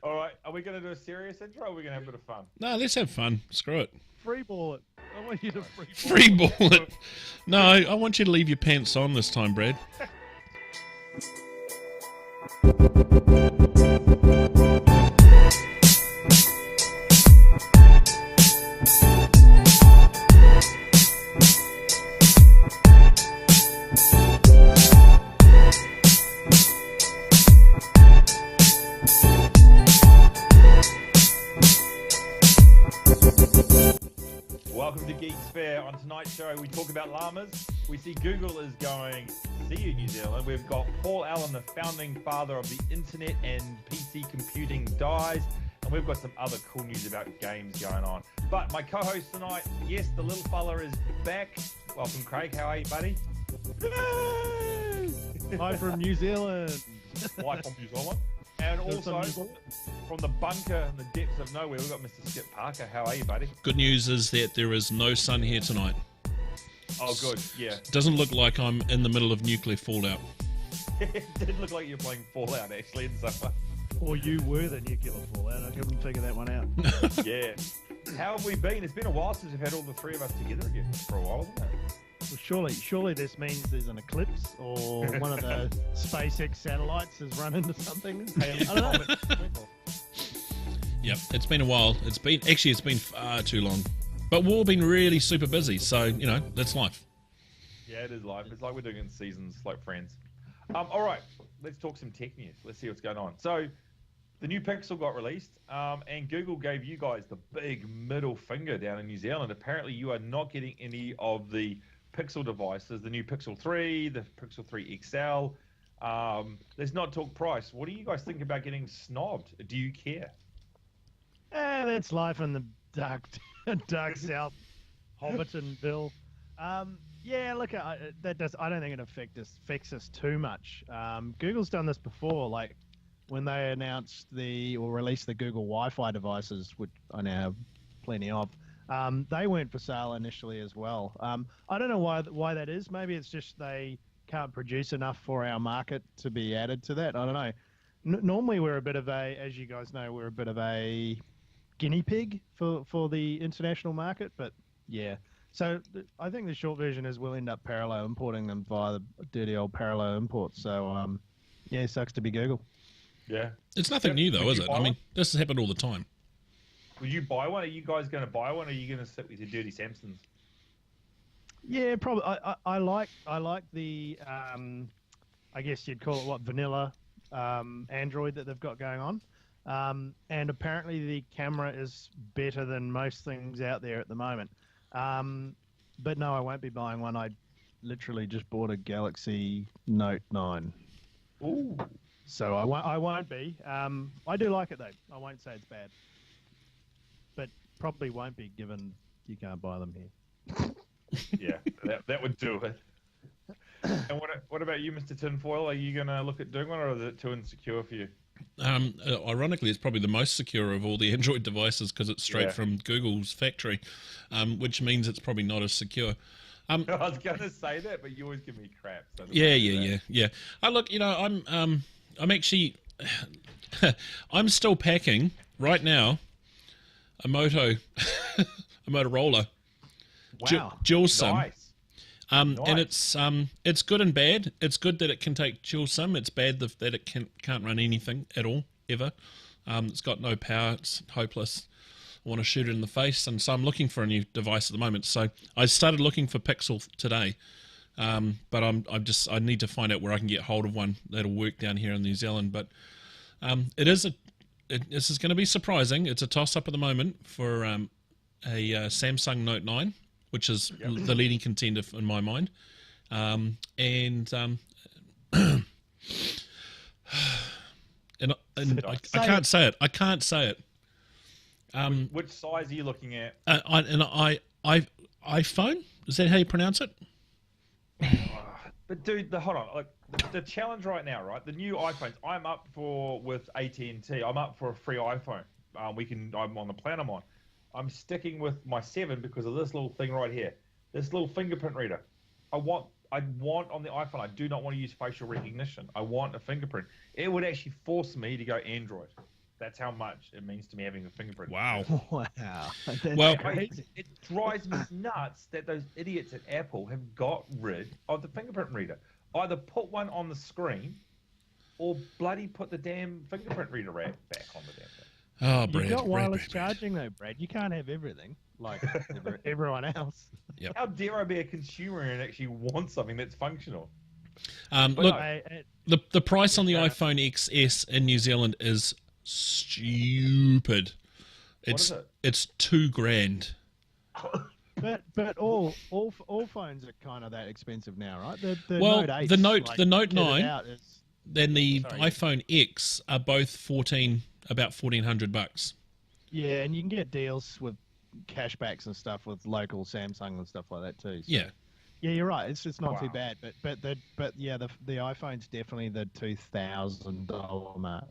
All right, are we going to do a serious intro or are we going to have a bit of fun? No, let's have fun. Screw it. Free ball it. I want you to Free ball it. No, I want you to leave your pants on this time, Brad. Welcome to Geeksphere. On tonight's show, we talk about llamas. We see Google is going, see you, New Zealand. We've got Paul Allen, the founding father of the internet and PC computing dies. And we've got some other cool news about games going on. But my co-host tonight, yes, the little fella is back. Welcome, Craig. How are you, buddy? Hi from New Zealand. Hi from New Zealand. And also, from the bunker in the depths of nowhere, we've got Mr. Skip Parker. How are you, buddy? Good news is that there is no sun here tonight. Oh, good. Yeah. Doesn't look like I'm in the middle of nuclear fallout. It did look like you're playing Fallout, actually, in summer. Or you were the nuclear fallout. I couldn't figure that one out. Yeah. How have we been? It's been a while since we've had all the three of us together again. For a while, isn't it? Well, surely this means there's an eclipse or one of the SpaceX satellites has run into something. I don't know. Yep, it's been a while. It's been far too long. But we've all been really super busy, so, you know, that's life. Yeah, it is life. It's like we're doing it in seasons, like Friends. All right, let's talk some tech news. Let's see what's going on. So, the new Pixel got released, and Google gave you guys the big middle finger down in New Zealand. Apparently, you are not getting any of the Pixel devices, the new Pixel 3, the Pixel 3 XL. Let's not talk price. What do you guys think about getting snobbed? Do you care? That's life in the dark south, Hobbitonville. Yeah, look, I don't think it affects us too much. Google's done this before, like when they announced or released the Google Wi-Fi devices, which I now have plenty of. They weren't for sale initially as well. I don't know why that is. Maybe it's just they can't produce enough for our market to be added to that. I don't know. Normally we're a bit of as you guys know, we're a bit of a guinea pig for the international market. But yeah, so I think the short version is we'll end up parallel importing them via the dirty old parallel imports. So yeah, it sucks to be Google. Yeah. It's nothing new though, is it? I mean, this has happened all the time. Will you buy one? Are you guys going to buy one? Or are you going to sit with your dirty Samsons? Yeah, probably. I like the I guess you'd call it vanilla Android that they've got going on, and apparently the camera is better than most things out there at the moment. But no, I won't be buying one. I literally just bought a Galaxy Note 9. Ooh. So I won't be. I do like it though. I won't say it's bad. But probably won't be, given you can't buy them here. Yeah, that would do it. And what about you, Mr. Tinfoil? Are you going to look at doing one, or is it too insecure for you? Ironically, it's probably the most secure of all the Android devices because it's straight from Google's factory, which means it's probably not as secure. I was going to say that, but you always give me crap. So Yeah. Look, you know, I'm actually, I'm still packing right now a Motorola, dual SIM. Nice. And it's good and bad. It's good that it can take dual SIM. It's bad that it can't run anything at all ever. It's got no power. It's hopeless. I want to shoot it in the face, and so I'm looking for a new device at the moment. So I started looking for Pixel today, but I need to find out where I can get hold of one that'll work down here in New Zealand. But this is going to be surprising. It's a toss-up at the moment for a Samsung Note 9, which is the leading contender in my mind. And I can't say it. I can't say it. Which size are you looking at? iPhone? Is that how you pronounce it? But dude, hold on. Like the challenge right now, right? The new iPhones. I'm up for with AT&T. I'm up for a free iPhone. I'm on the plan I'm on. I'm sticking with my 7 because of this little thing right here. This little fingerprint reader. I want on the iPhone. I do not want to use facial recognition. I want a fingerprint. It would actually force me to go Android. That's how much it means to me having a fingerprint. Wow. Wow. That's Well- crazy. It drives me nuts that those idiots at Apple have got rid of the fingerprint reader. Either put one on the screen, or bloody put the damn fingerprint reader back on the damn thing. Oh, Brad. You've got wireless Brad. charging though, Brad. You can't have everything like everyone else. Yep. How dare I be a consumer and actually want something that's functional? Look, no. the price on the iPhone XS in New Zealand is stupid. What is it? It's $2,000. But all phones are kind of that expensive now, right? The Well, Note 8, the Note kitted 9 out is- then the Sorry. iPhone X are both about $1,400. yeah, and you can get deals with cashbacks and stuff with local Samsung and stuff like that too. So. Yeah. Yeah, you're right. It's not too Wow. bad, but yeah, the iPhone's definitely the $2,000 mark.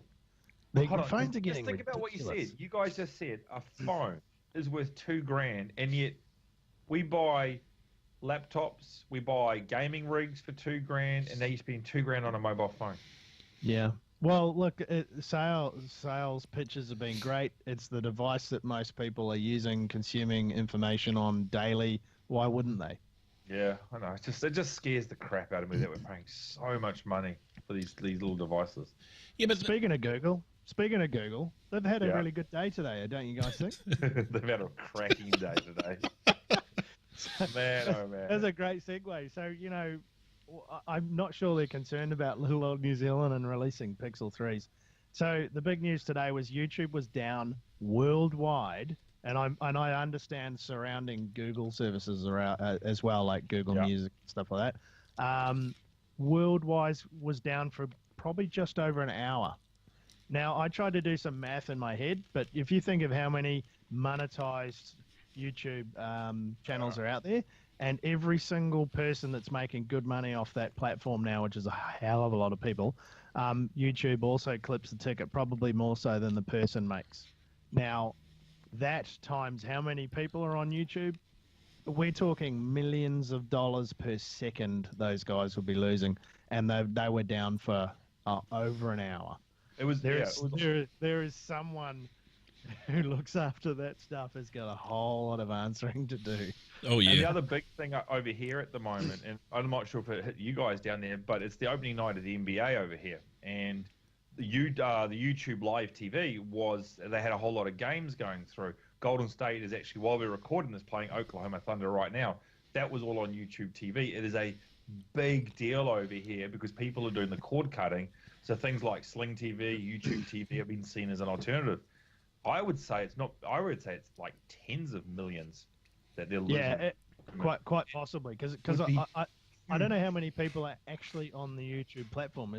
The Hold on, phones are just getting think about what you ridiculous. said. You guys just said a phone is worth $2,000, and yet we buy laptops, we buy gaming rigs for $2,000, and now you spend $2,000 on a mobile phone. Yeah. Well, look, sales pitches have been great. It's the device that most people are using, consuming information on daily. Why wouldn't they? Yeah, I know. It just scares the crap out of me that we're paying so much money for these little devices. Yeah, but Speaking of Google, they've had a Yeah. really good day today, don't you guys think? They've had a cracking day today. Man, oh man. That's a great segue. So, I'm not sure they're concerned about little old New Zealand and releasing Pixel 3s. So the big news today was YouTube was down worldwide, and I understand surrounding Google services around as well, like Google Yeah. Music stuff like that. Worldwide was down for probably just over an hour. Now I tried to do some math in my head, but if you think of how many monetized YouTube channels are out there, and every single person that's making good money off that platform now, which is a hell of a lot of people, YouTube also clips the ticket probably more so than the person makes. Now, that times how many people are on YouTube, we're talking millions of dollars per second those guys will be losing, and they were down for over an hour. It was There yeah, is there is someone who looks after that stuff has got a whole lot of answering to do. oh And the yeah, other big thing over here at the moment, and I'm not sure if it hit you guys down there, but it's the opening night of the NBA over here, and the YouTube live TV they had a whole lot of games going through. Golden State is actually, while we're recording this, playing Oklahoma Thunder right now. That was all on YouTube TV. It is a big deal over here because people are doing the cord cutting. So things like Sling TV, YouTube TV have been seen as an alternative. I would say it's not. I would say it's like tens of millions that they're losing. Yeah, quite possibly because I don't know how many people are actually on the YouTube platform.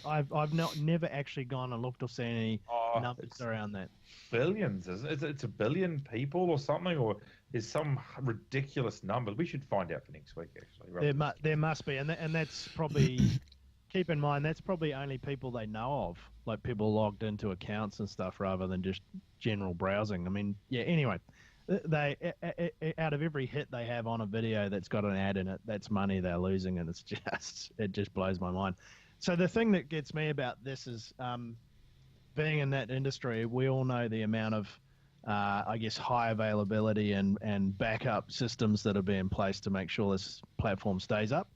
I've never actually gone and looked or seen any numbers It's around that. billions, isn't it? It's a billion people or something, or there's some ridiculous number. We should find out for next week, actually. There must be, and that's probably. Keep in mind that's probably only people they know of, like people logged into accounts and stuff, rather than just general browsing. I mean, yeah. Anyway, they out of every hit they have on a video that's got an ad in it, that's money they're losing, and it just blows my mind. So the thing that gets me about this is, being in that industry, we all know the amount of, I guess, high availability and backup systems that are being placed to make sure this platform stays up.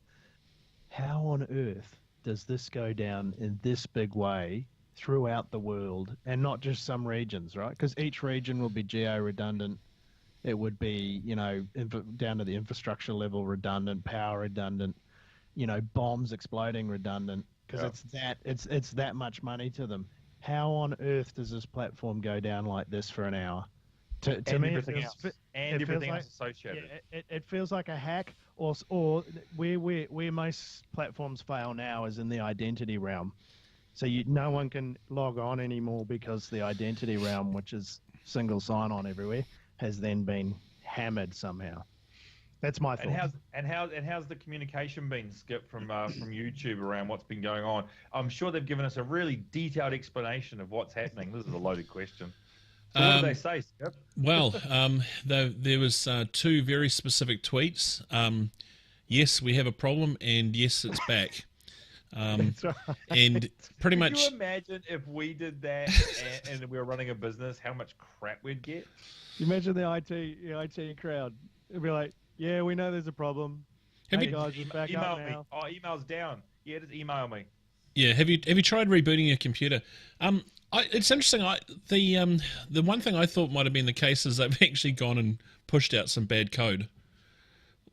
How on earth does this go down in this big way throughout the world, and not just some regions, right? Because each region will be geo-redundant. It would be, down to the infrastructure level redundant, power redundant, bombs exploding redundant, because it's that much money to them. How on earth does this platform go down like this for an hour? To me, everything else, everything else associated. Yeah, it feels like a hack, or where most platforms fail now is in the identity realm. So no one can log on anymore because the identity realm, which is single sign-on everywhere, has then been hammered somehow. That's my thought. And how's the communication been, Skip, from YouTube around what's been going on? I'm sure they've given us a really detailed explanation of what's happening. This is a loaded question. So what do they say, Skip? Well, there was two very specific tweets. Yes, we have a problem, and yes, it's back. That's right. And pretty Can much you imagine if we did that and we were running a business, how much crap we'd get? You imagine the IT crowd. It'd be like, yeah, we know there's a problem. Have Hey you- guys, we're back Email up me. now. Oh, email's down. Yeah, just email me. Yeah, have you tried rebooting your computer? It's interesting. The one thing I thought might have been the case is they've actually gone and pushed out some bad code.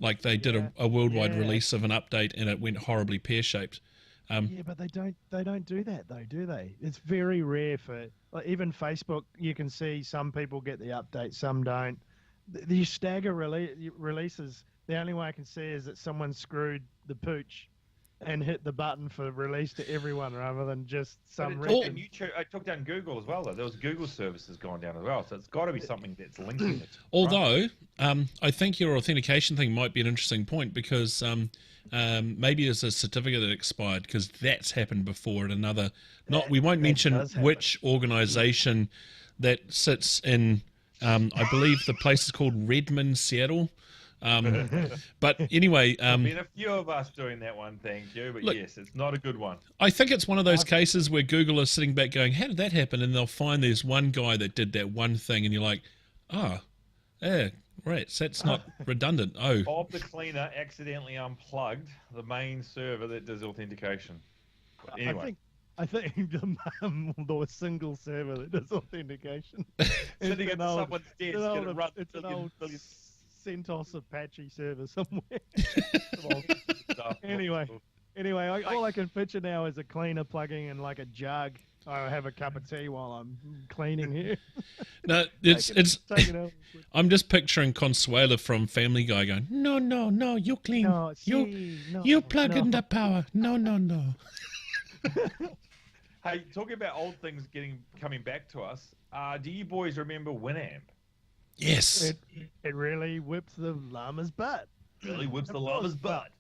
Like they did a worldwide release of an update and it went horribly pear-shaped. Yeah, but they don't do that though, do they? It's very rare for like even Facebook. You can see some people get the update, some don't. The stagger releases. The only way I can see is that someone screwed the pooch and hit the button for release to everyone rather than just some But it took random. down YouTube, I took down Google as well, though. There was Google services going down as well, so it's got to be something that's linking it. Although, I think your authentication thing might be an interesting point because maybe there's a certificate that expired because that's happened before at another. We won't mention which organisation that sits in. I believe the place is called Redmond, Seattle. But anyway, There's been a few of us doing that one, thank you. But look, yes, it's not a good one. I think it's one of those cases where Google is sitting back going, how did that happen? And they'll find there's one guy that did that one thing and you're like, yeah, right, so that's not redundant. Oh, Bob the cleaner accidentally unplugged the main server that does authentication. But anyway. I think the single server that does authentication. Sitting at someone's desk and it runs it's an old CentOS Apache server somewhere. Anyway, all I can picture now is a cleaner plugging in like a jug. I have a cup of tea while I'm cleaning here. No, I'm just picturing Consuela from Family Guy going, no, you clean, you plug in the power, no. Hey, talking about old things coming back to us, do you boys remember WhenAM? Yes. It really whips the llama's butt. Really whips the llama's butt.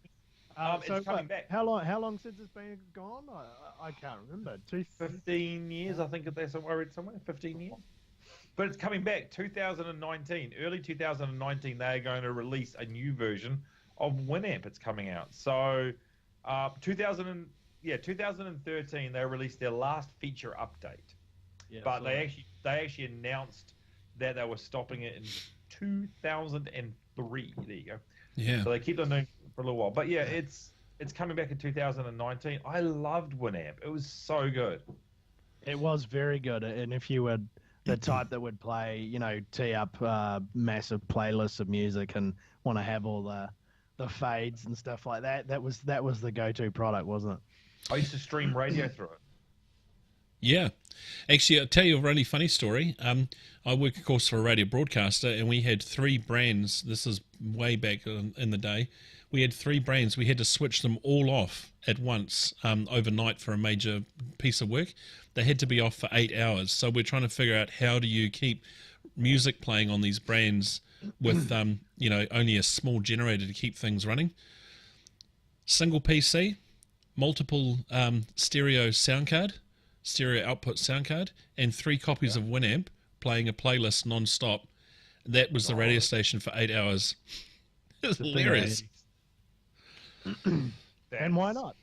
It's coming back. How long since it's been gone? I can't remember. 15 years, I think I read somewhere. 15 years. But it's coming back. 2019, early 2019, they are going to release a new version of WhenAM. It's coming out. So, 2013, they released their last feature update. Yeah, but they actually announced that they were stopping it in 2003. There you go. Yeah. So they keep on doing it for a little while. But yeah, it's coming back in 2019. I loved WhenAM. It was so good. It was very good. And if you were the type that would play, tee up massive playlists of music and want to have all the fades and stuff like that, that was the go-to product, wasn't it? I used to stream radio through it. Yeah. Actually, I'll tell you a really funny story. I work, of course, for a radio broadcaster, and we had 3 brands. This is way back in the day. We had 3 brands. We had to switch them all off at once overnight for a major piece of work. They had to be off for 8 hours. So we're trying to figure out how do you keep music playing on these brands with only a small generator to keep things running. Single PC, multiple stereo output sound card, and 3 copies of WhenAMP playing a playlist non-stop. That was the radio station for 8 hours. It was hilarious. And why not?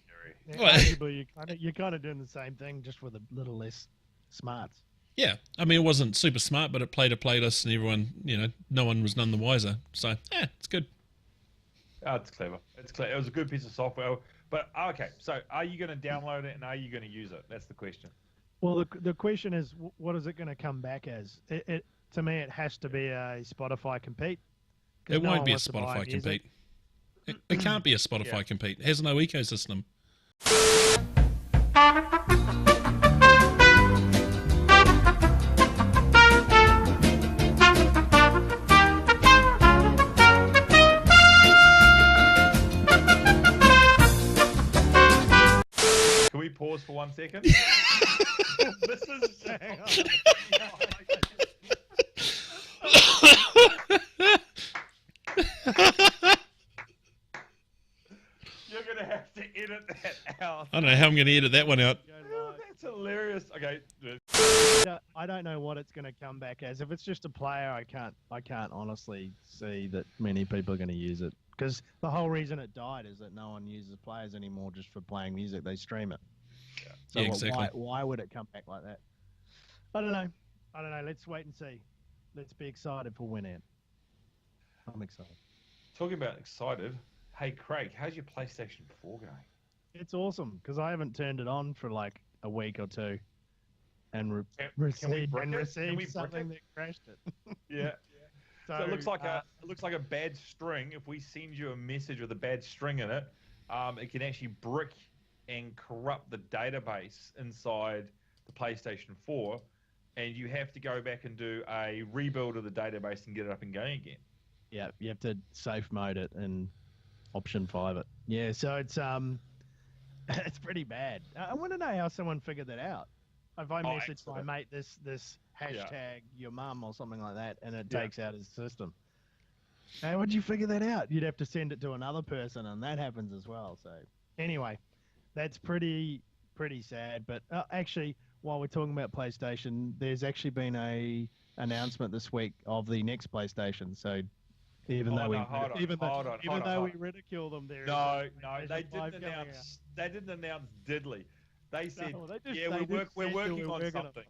Arguably, you're kind of doing the same thing, just with a little less smarts. Yeah, I mean, it wasn't super smart, but it played a playlist, and everyone, no one was none the wiser. So, yeah, it's good. Oh, it's clever. It's clever. It was a good piece of software. But, okay, so are you going to download it and are you going to use it? That's the question. Well, the question is, what is it going to come back as? To me, it has to be a Spotify compete. It won't be a Spotify compete. It can't be a Spotify compete. It has no ecosystem. Can we pause for 1 second? This is... You're going to have to edit that out. I don't know how I'm going to edit that one out. That's hilarious. Okay. I don't know what it's going to come back as. If it's just a player, I can't honestly see that many people are going to use it. because the whole reason it died is that no one uses players anymore just for playing music. They stream it. Yeah. So Yeah, exactly. why would it come back like that? I don't know. Let's wait and see. Let's be excited for WhenAM. I'm excited. Talking about excited, hey Craig, how's your PlayStation 4 going? It's awesome because I haven't turned it on for like a week or two, and received something that crashed it. Yeah. So it looks like a bad string. If we send you a message with a bad string in it, it can actually brick and corrupt the database inside the PlayStation 4, and you have to go back and do a rebuild of the database and get it up and going again. Yeah, you have to safe mode it and option 5 it. Yeah, so it's it's pretty bad. I want to know how someone figured that out. If I message my mate this hashtag your mum or something like that, and it takes out his system. How would you figure that out? You'd have to send it to another person, and that happens as well. So anyway, that's pretty sad. But actually, while we're talking about PlayStation, there's actually been a announcement this week of the next Playstation. So even though we ridicule them, they didn't announce diddly. They said, we're working on something.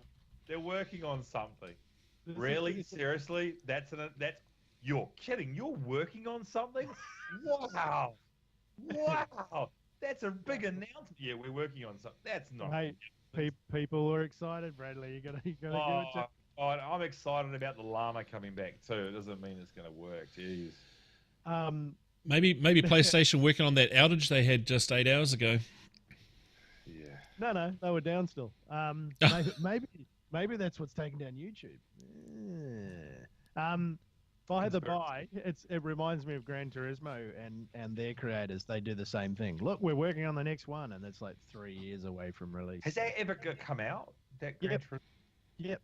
They're working on something. Really? Seriously? That's you're kidding. You're working on something? Wow. That's a big announcement. Yeah, we're working on something. That's not. Hey, people are excited, Bradley. You gotta give it to. I'm excited about the llama coming back too. It doesn't mean it's going to work. Jeez. Maybe PlayStation working on that outage they had just 8 hours ago. Yeah. No, they were down still. Maybe that's what's taking down YouTube. By the by, it reminds me of Gran Turismo and their creators. They do the same thing. Look, we're working on the next one, and it's like 3 years away from release. Has that ever come out? That Gran Turismo? Yep.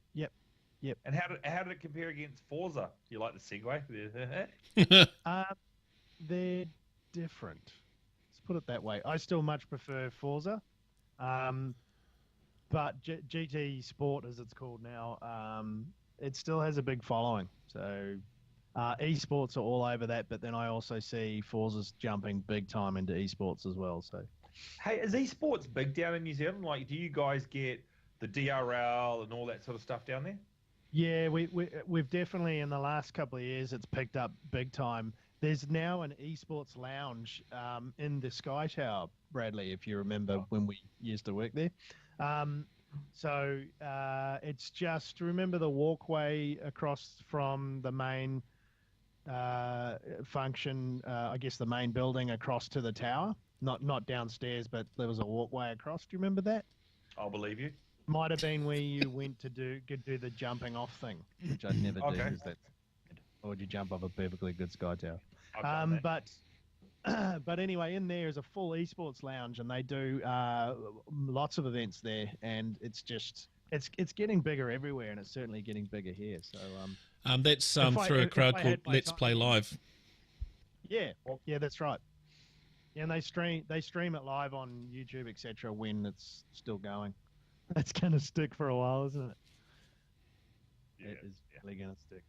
And how did it compare against Forza? You like the segue? They're different. Let's put it that way. I still much prefer Forza, but GT Sport, as it's called now, it still has a big following. So eSports are all over that, but then I also see Forza's jumping big time into eSports as well. So, hey, is eSports big down in New Zealand? Like, do you guys get the DRL and all that sort of stuff down there? Yeah, we've definitely, in the last couple of years, it's picked up big time. There's now an eSports lounge in the Sky Tower, Bradley, if you remember when we used to work there. So it's just, remember the walkway across from the main function, I guess the main building across to the tower? Not downstairs, but there was a walkway across. Do you remember that? I'll believe you. Might have been where you went to do the jumping off thing, which I'd never do. Or would you jump off a perfectly good Sky Tower? But anyway, in there is a full esports lounge, and they do lots of events there, and it's getting bigger everywhere, and it's certainly getting bigger here. So that's through a crowd called Let's Play Live. Yeah, that's right. Yeah, and they stream it live on YouTube, etc. when it's still going. That's going to stick for a while, isn't it? Yeah, it is really going to stick.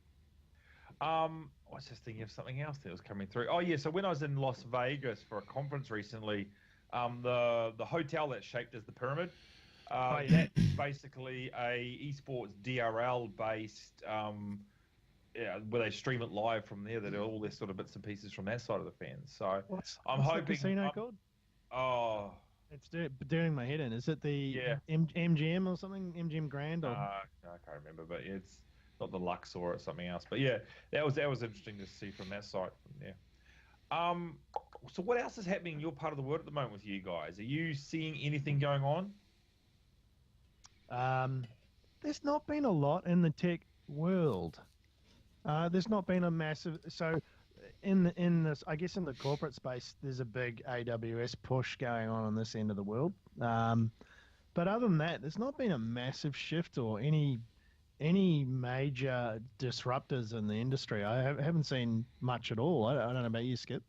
I was just thinking of something else that was coming through. Oh yeah, so when I was in Las Vegas for a conference recently, the hotel that's shaped as the pyramid, that's basically a esports DRL based, where they stream it live from there. That are all their sort of bits and pieces from that side of the fans. So what's hoping. The casino called? Oh. It's doing my head in. Is it the MGM or something? MGM Grand? Or? I can't remember, but it's not the Luxor or something else. But yeah, that was interesting to see from that side. Yeah. So what else is happening in your part of the world at the moment with you guys? Are you seeing anything going on? There's not been a lot in the tech world. There's not been a massive. So in this, I guess in the corporate space, there's a big AWS push going on this end of the world. But other than that, there's not been a massive shift or any major disruptors in the industry. I haven't seen much at all. I don't know about you, Skip.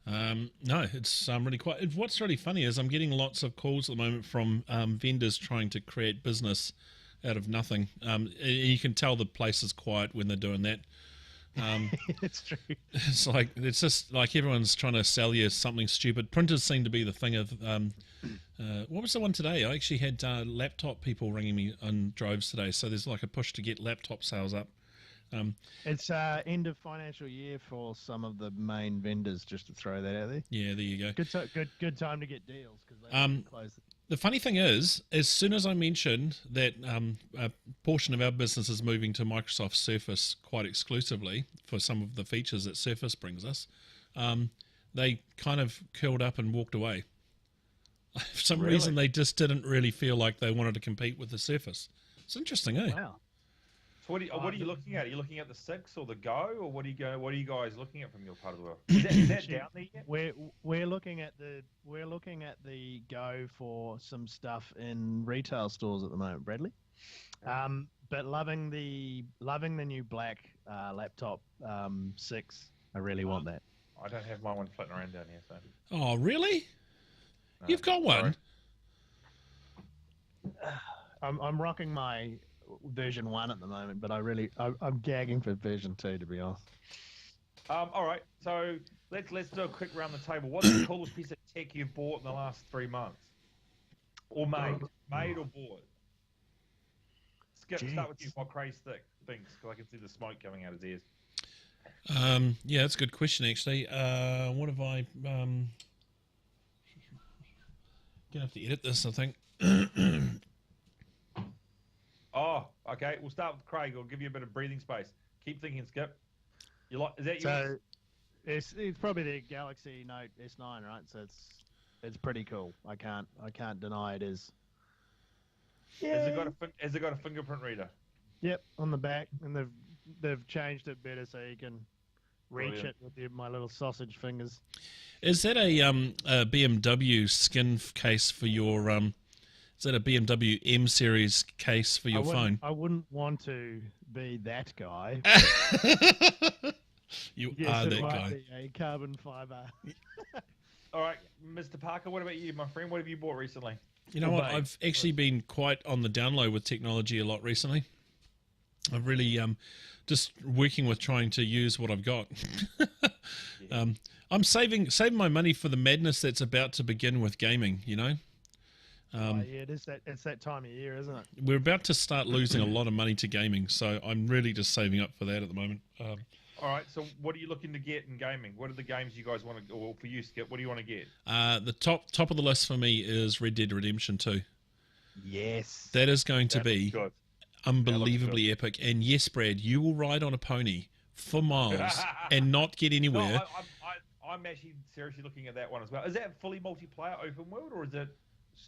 No, it's really quite. What's really funny is I'm getting lots of calls at the moment from vendors trying to create business out of nothing. You can tell the place is quiet when they're doing that. It's true. It's just like everyone's trying to sell you something stupid. Printers seem to be the thing of. What was the one today? I actually had laptop people ringing me on droves today. So there's like a push to get laptop sales up. It's end of financial year for some of the main vendors. Just to throw that out there. Yeah, there you go. Good time to get deals because they close. The funny thing is, as soon as I mentioned that a portion of our business is moving to Microsoft Surface quite exclusively for some of the features that Surface brings us, they kind of curled up and walked away. For some reason, they just didn't really feel like they wanted to compete with the Surface. It's interesting, eh? Wow. So what are you looking at? Are you looking at the 6 or the Go, or what are you guys looking at from your part of the world? Is that down there yet? We're looking at the Go for some stuff in retail stores at the moment, Bradley. But loving the new black laptop 6. I really want that. I don't have my one floating around down here. So. Oh, really? No, You've got one? I'm rocking my version 1 at the moment, but I'm gagging for version 2, to be honest. All right, so let's do a quick round the table. What's the coolest piece of tech you've bought in the last 3 months, or made or bought? Start with you. What crazy things? Because I can see the smoke coming out of his ears. Yeah, that's a good question actually. What have I? Gonna have to edit this, I think. Oh, okay. We'll start with Craig. I'll give you a bit of breathing space. Keep thinking, Skip. Is that yours? So it's probably the Galaxy Note S9, right? So it's pretty cool. I can't deny it is. Yeah. Has it got a fingerprint reader? Yep, on the back, and they've changed it better so you can reach it with my little sausage fingers. Is that a BMW skin case for your Is that a BMW M series case for your phone? I wouldn't want to be that guy. You are that guy. Be a carbon fiber. All right, Mr. Parker, what about you, my friend? What have you bought recently? You know what? I've actually been quite on the down low with technology a lot recently. I've really just working with trying to use what I've got. I'm saving my money for the madness that's about to begin with gaming, you know? Yeah, it's that time of year, isn't it? We're about to start losing a lot of money to gaming, so I'm really just saving up for that at the moment. All right, so what are you looking to get in gaming? What are the games you guys want to, or for you, Skip, what do you want to get? The top of the list for me is Red Dead Redemption 2. Yes. That is going to be good. Unbelievably epic. And yes, Brad, you will ride on a pony for miles and not get anywhere. No, I'm actually seriously looking at that one as well. Is that fully multiplayer open world, or is it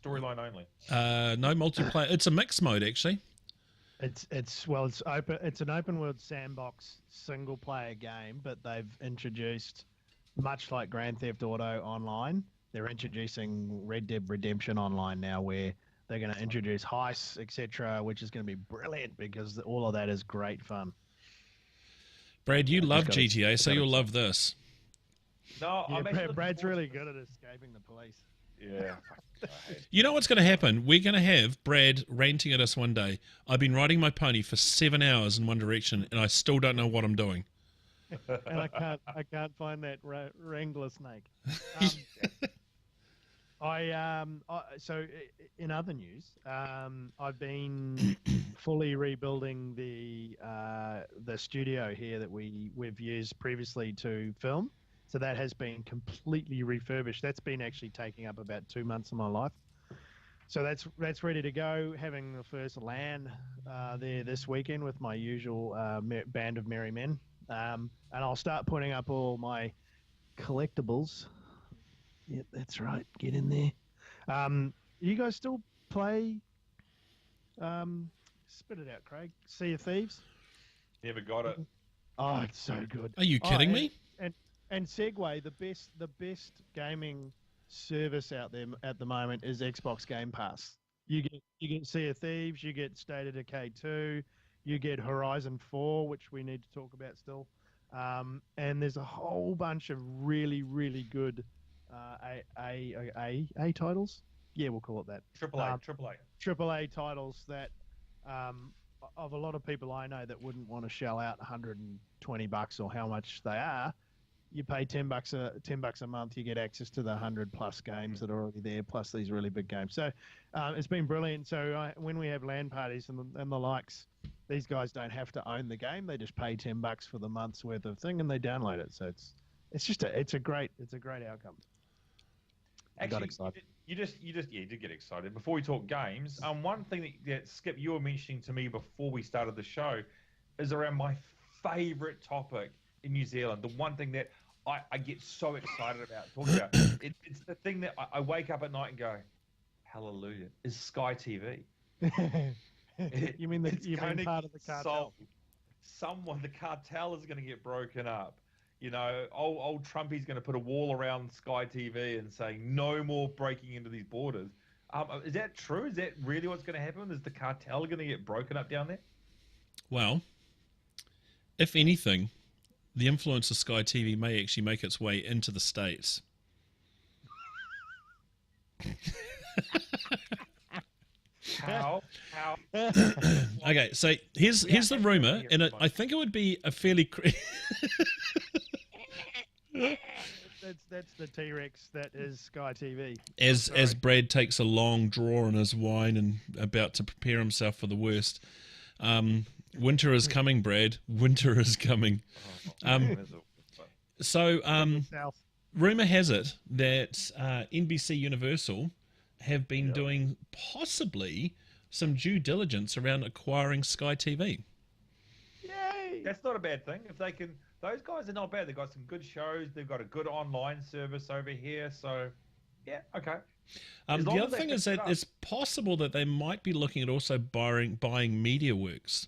storyline only? No multiplayer. It's a mixed mode, actually. It's open. It's an open world sandbox single player game, but they've introduced, much like Grand Theft Auto Online, they're introducing Red Dead Redemption Online now, where they're going to introduce heists, etc., which is going to be brilliant because all of that is great fun. Brad, you love GTA, so you'll love this. No, yeah, Brad's really good at escaping the police. Yeah. You know what's going to happen? We're going to have Brad ranting at us one day. I've been riding my pony for 7 hours in one direction, and I still don't know what I'm doing. And I can't find that Wrangler snake. So in other news, I've been fully rebuilding the studio here that we've used previously to film. So that has been completely refurbished. That's been actually taking up about 2 months of my life. So that's ready to go. Having the first LAN there this weekend with my usual band of merry men, and I'll start putting up all my collectibles. Yep, that's right. Get in there. You guys still play? Spit it out, Craig. Sea of Thieves. Never got it. Oh, it's so good. Are you kidding me? And Segway, the best gaming service out there at the moment is Xbox Game Pass. You get Sea of Thieves, you get State of Decay 2, you get Horizon 4, which we need to talk about still, and there's a whole bunch of really, really good A titles. Yeah, we'll call it that. AAA titles that of a lot of people I know that wouldn't want to shell out $120 or how much they are. You pay $10 a month, you get access to the 100+ games that are already there, plus these really big games. So it's been brilliant. So when we have LAN parties and the likes, these guys don't have to own the game; they just pay $10 for the month's worth of thing, and they download it. So it's a great outcome. I got excited. You did get excited. Before we talk games, one thing that Skip, you were mentioning to me before we started the show is around my favourite topic in New Zealand. The one thing that I get so excited about talking about. It's the thing that I wake up at night and go, hallelujah, is Sky TV. You mean part of the cartel? The cartel is going to get broken up. You know, old Trumpy's going to put a wall around Sky TV and say no more breaking into these borders. Is that true? Is that really what's going to happen? Is the cartel going to get broken up down there? Well, if anything, the influence of Sky TV may actually make its way into the States. How? Okay, so here's the rumor, and I think it would be a fairly. That's the T-Rex that is Sky TV. As Brad takes a long draw on his wine and about to prepare himself for the worst. Winter is coming, Brad. Winter is coming. Rumor has it that NBC Universal have been doing possibly some due diligence around acquiring Sky TV. Yay! That's not a bad thing. If they can, those guys are not bad. They've got some good shows. They've got a good online service over here. So, yeah, okay. The other thing is that it's possible that they might be looking at also buying MediaWorks.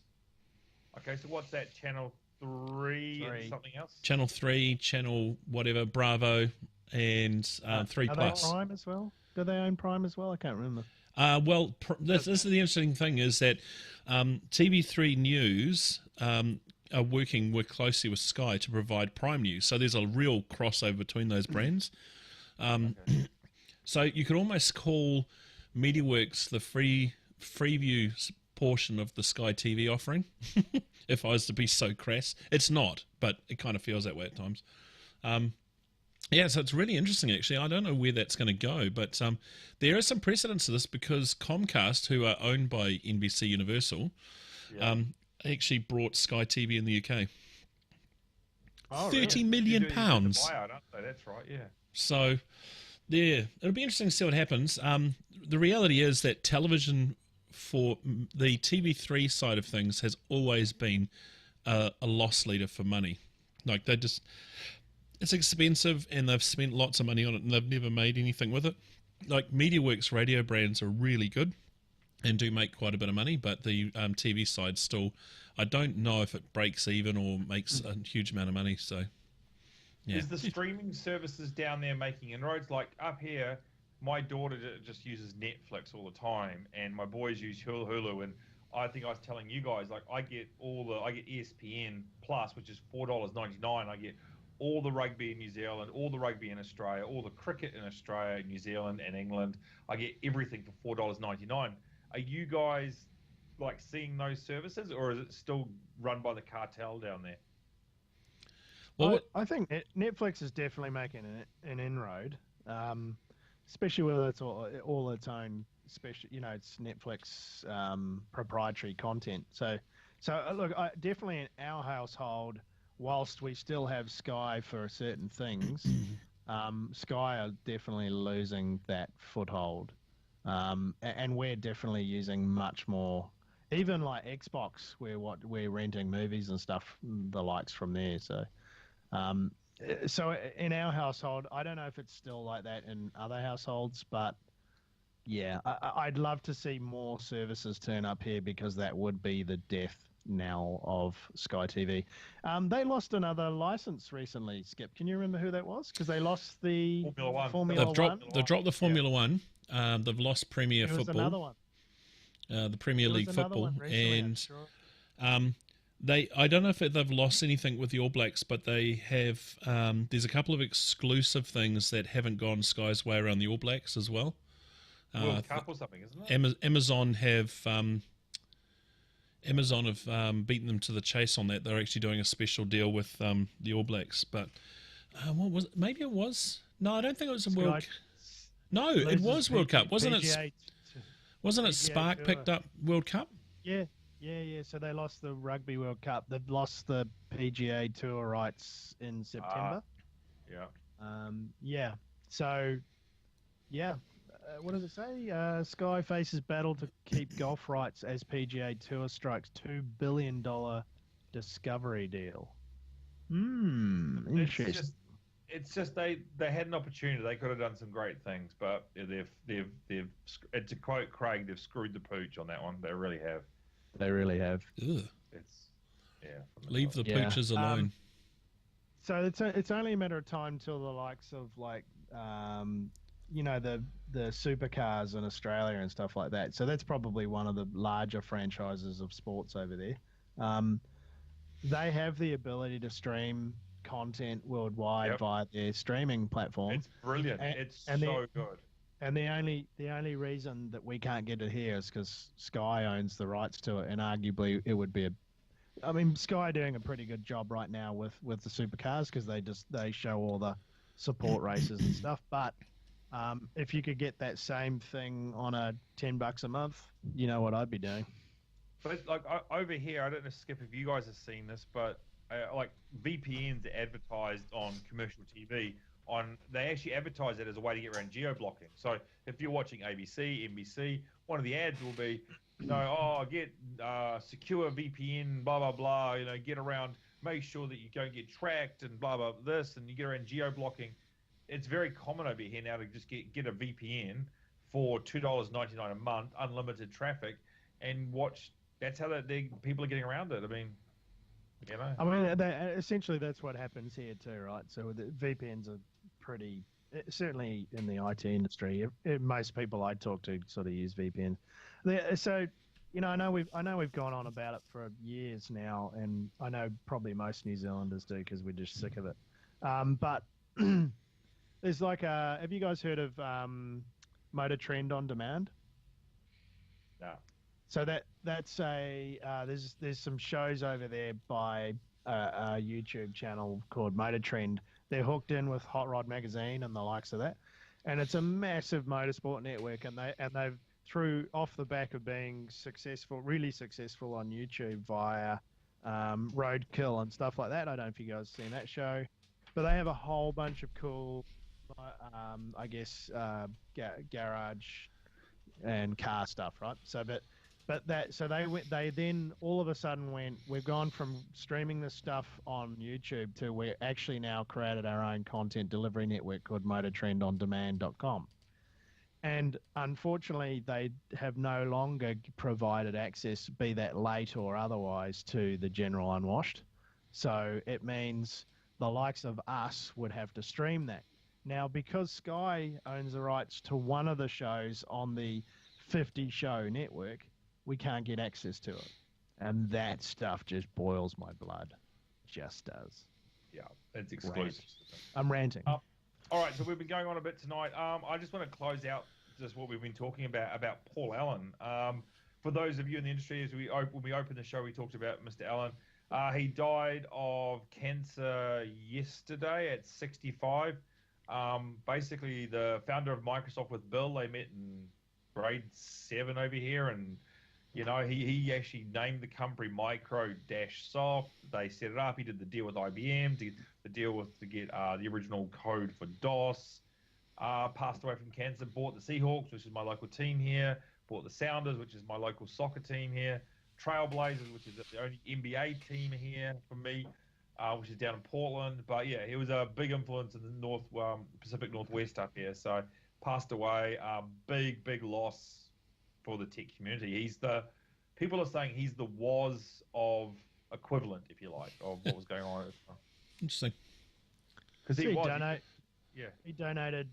Okay, so what's that? Channel 3 and something else? Channel 3, Channel whatever, Bravo, and 3 Are Plus. They Prime as well? Do they own Prime as well? I can't remember. This is the interesting thing is that TV3 News are working closely with Sky to provide Prime News. So there's a real crossover between those brands. So you could almost call MediaWorks the Freeview portion of the Sky TV offering, if I was to be so crass. It's not, but it kind of feels that way at times. Yeah, so it's really interesting, actually. I don't know where that's going to go, but there is some precedence to this because Comcast, who are owned by NBC Universal, actually brought Sky TV in the UK. Oh, £30 million. Buyout, aren't they? That's right, yeah. So, yeah, it'll be interesting to see what happens. The reality is that television for the TV3 side of things has always been a loss leader for money. Like, it's expensive and they've spent lots of money on it and they've never made anything with it. Like MediaWorks radio brands are really good and do make quite a bit of money, but the TV side still, I don't know if it breaks even or makes a huge amount of money. So, yeah. Is the streaming services down there making inroads? Like up here, my daughter just uses Netflix all the time, and my boys use Hulu. And I think I was telling you guys, like I get ESPN Plus, which is $4.99. I get all the rugby in New Zealand, all the rugby in Australia, all the cricket in Australia, New Zealand, and England. I get everything for $4.99. Are you guys like seeing those services, or is it still run by the cartel down there? Well, I think Netflix is definitely making an inroad, especially with its all its own special. You know, it's Netflix proprietary content. So look, definitely in our household, whilst we still have Sky for certain things, Sky are definitely losing that foothold. And we're definitely using much more, even like Xbox, we're renting movies and stuff, the likes from there. So in our household, I don't know if it's still like that in other households, but yeah, I'd love to see more services turn up here because that would be the death now of Sky TV. They lost another license recently, Skip. Can you remember who that was? Because they lost the Formula One. They've dropped the Formula One. They've lost Premier Football. Football. Another one. The Premier League Football. And I don't know if they've lost anything with the All Blacks, but they have. There's a couple of exclusive things that haven't gone Sky's way around the All Blacks as well. World Cup or something, isn't it? Amazon have Amazon have beaten them to the chase on that. They're actually doing a special deal with the All Blacks. But what was it? Maybe it was. No, I don't think it was a World. No, it was World Cup, wasn't it? Wasn't it Spark picked up World Cup? Yeah. So they lost the Rugby World Cup. They've lost the PGA Tour rights in September. Yeah. So, yeah. What does it say? Sky faces battle to keep golf rights as PGA Tour strikes $2 billion discovery deal. Interesting. It's just they had an opportunity. They could have done some great things, but they've to quote Craig, they've screwed the pooch on that one. They really have. They really have. Ugh. Leave the pooches alone. So it's only a matter of time till the likes of the supercars in Australia and stuff like that. So that's probably one of the larger franchises of sports over there. They have the ability to stream content worldwide via their streaming platform. It's brilliant. It's so good. And the only reason that we can't get it here is because Sky owns the rights to it, and arguably it would be Sky are doing a pretty good job right now with the supercars because they show all the support races and stuff. But if you could get that same thing on a $10 a month, you know what I'd be doing. But like over here, I don't know, Skip, if you guys have seen this, but like VPNs are advertised on commercial TV. They actually advertise it as a way to get around geo-blocking. So if you're watching ABC, NBC, one of the ads will be, get secure VPN, blah blah blah. Get around, make sure that you don't get tracked and blah blah this, and you get around geo-blocking. It's very common over here now to just get a VPN for $2.99 a month, unlimited traffic, and watch. That's how people are getting around it. Essentially that's what happens here too, right? So the VPNs are pretty, certainly in the IT industry, most people I talk to sort of use VPNs. So, I know we've gone on about it for years now, and I know probably most New Zealanders do because we're just sick of it. But there's have you guys heard of Motor Trend on Demand? No. So that's there's some shows over there by a YouTube channel called Motor Trend. They're hooked in with Hot Rod Magazine and the likes of that, and it's a massive motorsport network. And they've through off the back of being really successful on YouTube via Roadkill and stuff like that. I don't know if you guys have seen that show, but they have a whole bunch of cool, garage and car stuff, right? They then all of a sudden we've gone from streaming this stuff on YouTube to we're actually now created our own content delivery network called motortrendondemand.com. And unfortunately, they have no longer provided access, be that late or otherwise, to the general unwashed. So it means the likes of us would have to stream that. Now, because Sky owns the rights to one of the shows on the 50-show network, we can't get access to it. And that stuff just boils my blood. Just does. Yeah, it's exclusive. I'm ranting. All right, so we've been going on a bit tonight. I just want to close out just what we've been talking about Paul Allen. For those of you in the industry, when we opened the show, we talked about Mr. Allen. He died of cancer yesterday at 65. Basically, the founder of Microsoft with Bill, they met in grade 7 over here, and he actually named the company Micro-Soft. They set it up. He did the deal with IBM, the deal to get the original code for DOS. Passed away from cancer. Bought the Seahawks, which is my local team here. Bought the Sounders, which is my local soccer team here. Trailblazers, which is the only NBA team here for me, which is down in Portland. But yeah, he was a big influence in the Pacific Northwest up here. So passed away. Big loss for the tech community. People are saying he's the was of equivalent, if you like, of what was going on at the time. Interesting. Because he donated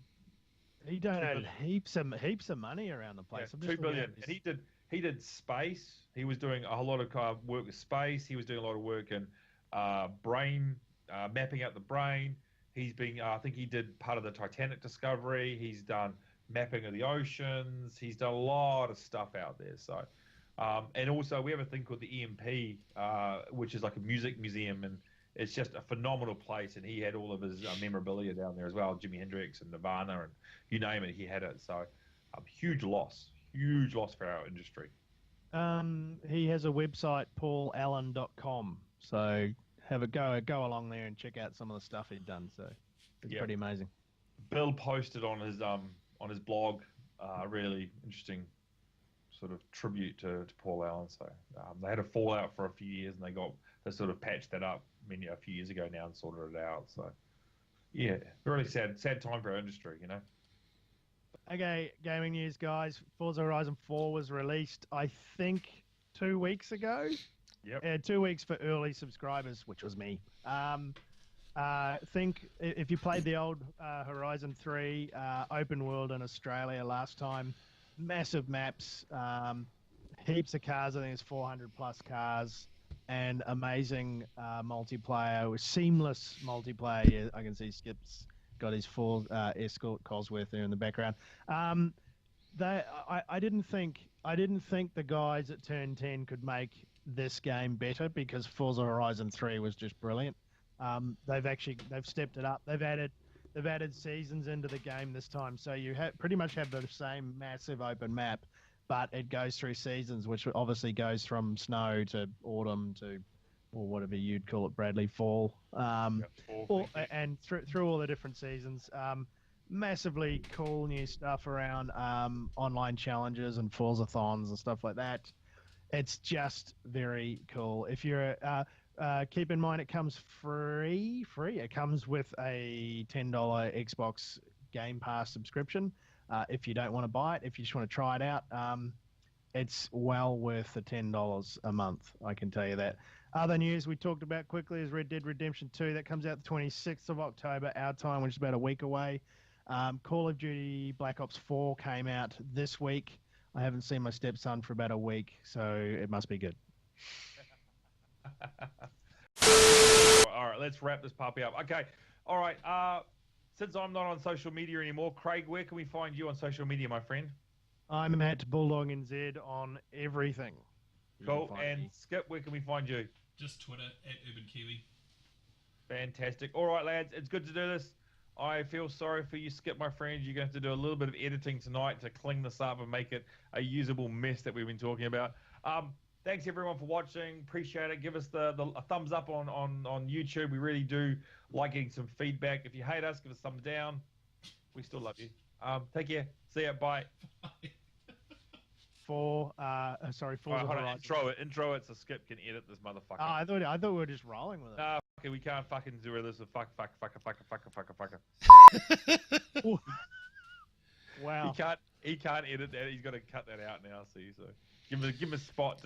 heaps of money around the place. Yeah, $2 billion. And he did space. He was doing a whole lot of work with space. He was doing a lot of work in brain, mapping out the brain. He's been, I think he did part of the Titanic discovery. He's done mapping of the oceans. He's done a lot of stuff out there. So And also, we have a thing called the EMP, which is like a music museum, and it's just a phenomenal place. And he had all of his memorabilia down there as well, Jimi Hendrix and Nirvana, and you name it, he had it. So, huge loss for our industry. He has a website, paulallen.com. So have a go along there and check out some of the stuff he'd done. So it's pretty amazing. Bill posted on his blog, really interesting sort of tribute to Paul Allen. So they had a fallout for a few years, and they sort of patched that up a few years ago now and sorted it out. So yeah, really sad time for our industry, you know. Okay, gaming news, guys. Forza Horizon 4 was released, I think, 2 weeks ago. Yep. 2 weeks for early subscribers, which was me. Think if you played the old Horizon 3 open world in Australia last time, massive maps, heaps of cars. I think it's 400 plus cars, and amazing multiplayer with seamless multiplayer. I can see Skip's got his full escort Cosworth there in the background. I didn't think the guys at Turn 10 could make this game better, because Forza Horizon 3 was just brilliant. They've stepped it up. They've added seasons into the game this time, so you pretty much have the same massive open map, but it goes through seasons, which obviously goes from snow to autumn to, or whatever you'd call it, Bradley, fall. Fall. And through all the different seasons. Massively cool new stuff around online challenges and Forzathons and stuff like that. It's just very cool. If you're keep in mind, it comes free. It comes with a $10 Xbox Game Pass subscription. If you don't want to buy it, if you just want to try it out, it's well worth the $10 a month. I can tell you that. Other news we talked about quickly is Red Dead Redemption 2. That comes out the 26th of October, our time, which is about a week away. Call of Duty Black Ops 4 came out this week. I haven't seen my stepson for about a week, so it must be good. All right, let's wrap this puppy up. Okay, all right. Since I'm not on social media anymore, Craig, where can we find you on social media, my friend? I'm at Bulldog NZ on everything. Cool. And Skip, where can we find you? Just Twitter at Urban Kiwi. Fantastic. All right, lads, it's good to do this. I feel sorry for you, Skip, my friend. You're going to have to do a little bit of editing tonight to clean this up and make it a usable mess that we've been talking about. Thanks, everyone, for watching. Appreciate it. Give us a thumbs up on YouTube. We really do like getting some feedback. If you hate us, give us a thumbs down. We still love you. Take care. See ya. Bye. Forza Horizon. Intro it so Skip can edit this motherfucker. I thought we were just rolling with it. Okay, we can't fucking do this with fuck. Wow. He can't edit that. He's got to cut that out now. See, so give him a spot to